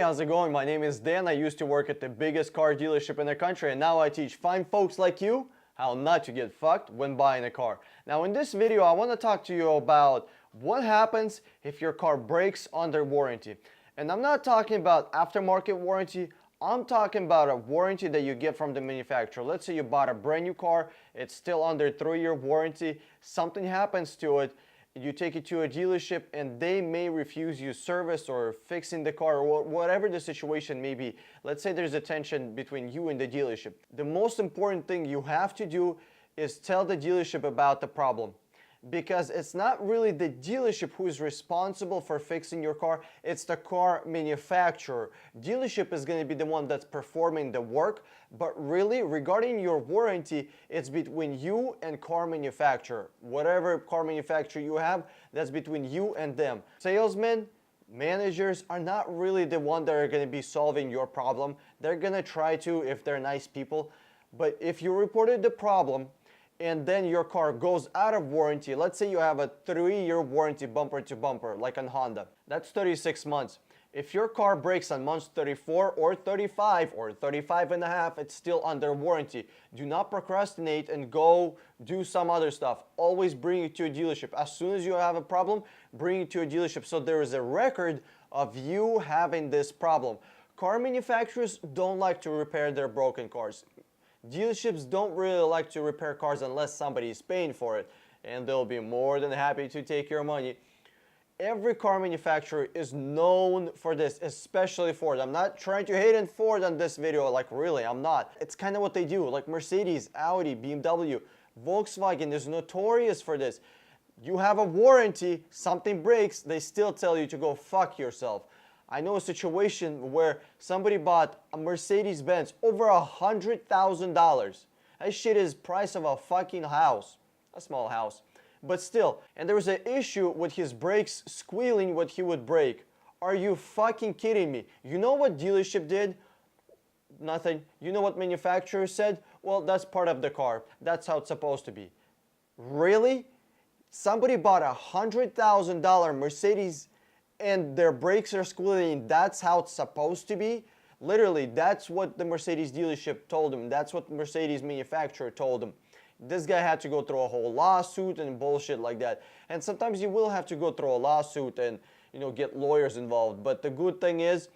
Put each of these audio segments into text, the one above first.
how's it going? My name is Dan. I used to work at the biggest car dealership in the country, and now I teach fine folks like you how not to get fucked when buying a car. Now in this video, I want to talk to you about what happens if your car breaks under warranty. And I'm not talking about aftermarket warranty. I'm talking about a warranty that you get from the manufacturer. Let's say you bought a brand new car, it's still under 3-year warranty, something happens to it, you take it to a dealership and they may refuse you service or fixing the car or whatever the situation may be. Let's say there's a tension between you and the dealership. The most important thing you have to do is tell the dealership about the problem, because it's not really the dealership who is responsible for fixing your car, it's the car manufacturer. Dealership is going to be the one that's performing the work, but really regarding your warranty, it's between you and car manufacturer. Whatever car manufacturer you have, that's between you and them. Salesmen, managers are not really the one that are going to be solving your problem. They're going to try to if they're nice people, but if you reported the problem and then your car goes out of warranty, let's say you have a 3-year warranty bumper to bumper, like on Honda, that's 36 months. If your car breaks on months 34 or 35 or 35 and a half, it's still under warranty. Do not procrastinate and go do some other stuff. Always bring it to a dealership. As soon as you have a problem, bring it to a dealership so there is a record of you having this problem. Car manufacturers don't like to repair their broken cars. Dealerships don't really like to repair cars unless somebody is paying for it, and they'll be more than happy to take your money. Every car manufacturer is known for this, especially Ford. I'm not trying to hate on Ford on this video, like really, I'm not. It's kind of what they do, like Mercedes, Audi, BMW, Volkswagen is notorious for this. You have a warranty, something breaks, they still tell you to go fuck yourself. I know a situation where somebody bought a Mercedes-Benz over $100,000. That shit is price of a fucking house, a small house, but still. And there was an issue with his brakes squealing what he would brake. Are you fucking kidding me? You know what dealership did? Nothing. You know what manufacturer said? Well, that's part of the car. That's how it's supposed to be. Really? Somebody bought a $100,000 Mercedes and their brakes are squealing, that's how it's supposed to be? Literally, that's what the Mercedes dealership told him. That's what the Mercedes manufacturer told him. This guy had to go through a whole lawsuit and bullshit like that. And sometimes you will have to go through a lawsuit and, get lawyers involved. But the good thing is,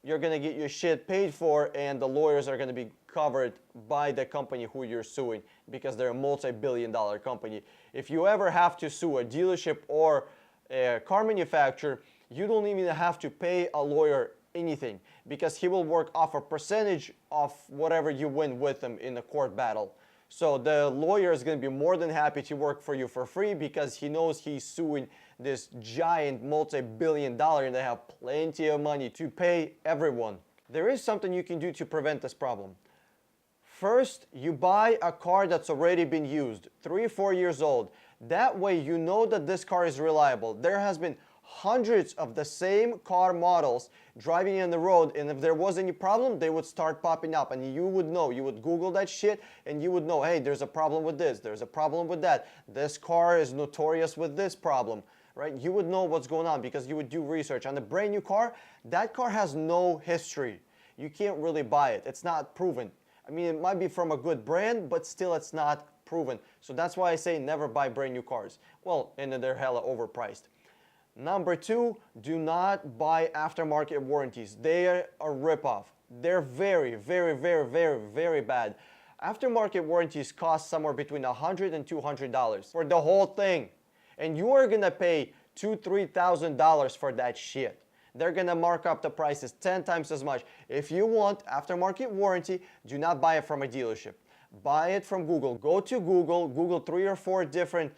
you're gonna get your shit paid for and the lawyers are gonna be covered by the company who you're suing because they're a multi-billion-dollar company. If you ever have to sue a dealership or a car manufacturer, you don't even have to pay a lawyer anything because he will work off a percentage of whatever you win with him in a court battle. So the lawyer is going to be more than happy to work for you for free because he knows he's suing this giant multi-billion-dollar and they have plenty of money to pay everyone. There is something you can do to prevent this problem. First, you buy a car that's already been used, 3 or 4 years old. That way you know that this car is reliable. There has been hundreds of the same car models driving on the road, and if there was any problem, they would start popping up and you would know. You would Google that shit and you would know, hey, there's a problem with this, there's a problem with that. This car is notorious with this problem, right? You would know what's going on because you would do research. On a brand new car, that car has no history. You can't really buy it. It's not proven. I mean, it might be from a good brand, but still it's not proven. So that's why I say never buy brand new cars. Well, and then they're hella overpriced. Number 2, do not buy aftermarket warranties. They are a ripoff. They're very, very, very, very, very bad. Aftermarket warranties cost somewhere between $100 and $200 for the whole thing. And you are gonna pay $2,000, $3,000 for that shit. They're gonna mark up the prices 10 times as much. If you want aftermarket warranty, do not buy it from a dealership. Buy it from Google. Go to Google, Google 3 or 4 different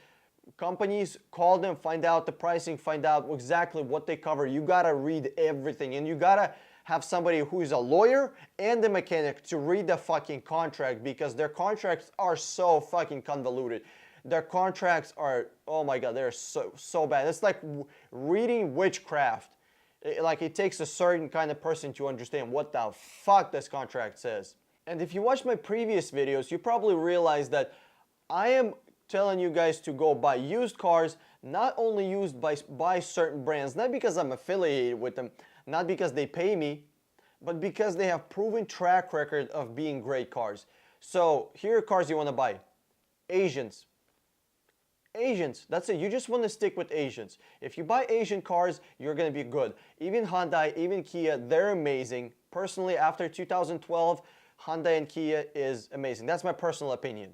companies, call them, find out the pricing, find out exactly what they cover. You gotta read everything and you gotta have somebody who is a lawyer and a mechanic to read the fucking contract because their contracts are so fucking convoluted. Their contracts are, oh my god, they're so bad. It's like reading witchcraft. It takes a certain kind of person to understand what the fuck this contract says. And if you watch my previous videos, you probably realize that I am telling you guys to go buy used cars, not only used by certain brands, not because I'm affiliated with them. not because they pay me, but because they have proven track record of being great cars. So here are cars you want to buy. Asians. Asians, that's it. You just want to stick with Asians. If you buy Asian cars, you're going to be good. Even Hyundai, even Kia, they're amazing. Personally, after 2012, Hyundai and Kia is amazing. That's my personal opinion.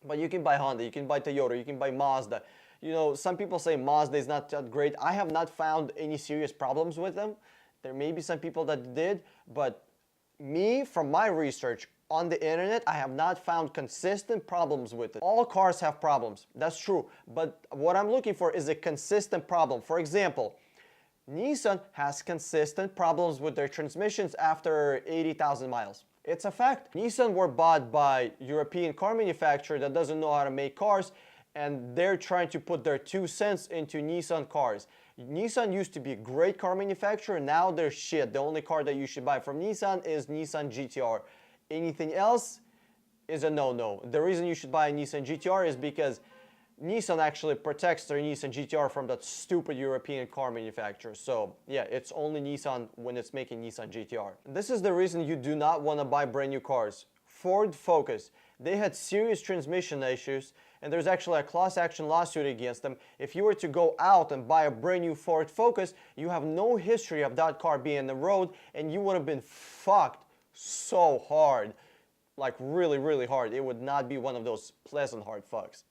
But you can buy Honda, you can buy Toyota, you can buy Mazda. You know, some people say Mazda is not that great. I have not found any serious problems with them. There may be some people that did, but me, from my research on the internet, I have not found consistent problems with it. All cars have problems, that's true. But what I'm looking for is a consistent problem. For example, Nissan has consistent problems with their transmissions after 80,000 miles. It's a fact. Nissan were bought by European car manufacturer that doesn't know how to make cars, and they're trying to put their 2 cents into Nissan cars. Nissan used to be a great car manufacturer, now they're shit. The only car that you should buy from Nissan is Nissan GTR. Anything else is a no-no. The reason you should buy a Nissan GTR is because Nissan actually protects their Nissan GTR from that stupid European car manufacturer. So yeah, it's only Nissan when it's making Nissan GTR. This is the reason you do not want to buy brand new cars. Ford Focus, they had serious transmission issues, and there's actually a class action lawsuit against them. If you were to go out and buy a brand new Ford Focus, you have no history of that car being on the road, and you would have been fucked so hard. Like really, really hard. It would not be one of those pleasant hard fucks.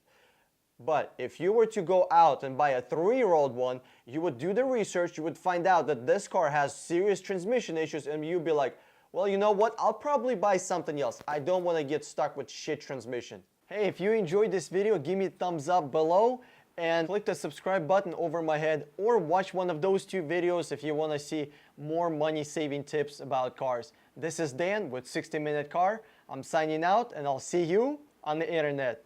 But if you were to go out and buy a 3-year-old one, you would do the research, you would find out that this car has serious transmission issues, and you'd be like, well, you know what, I'll probably buy something else. I don't want to get stuck with shit transmission. Hey, if you enjoyed this video, give me a thumbs up below and click the subscribe button over my head, or watch one of those 2 videos if you want to see more money saving tips about cars. This is Dan with 60 Minute Car. I'm signing out, and I'll see you on the internet.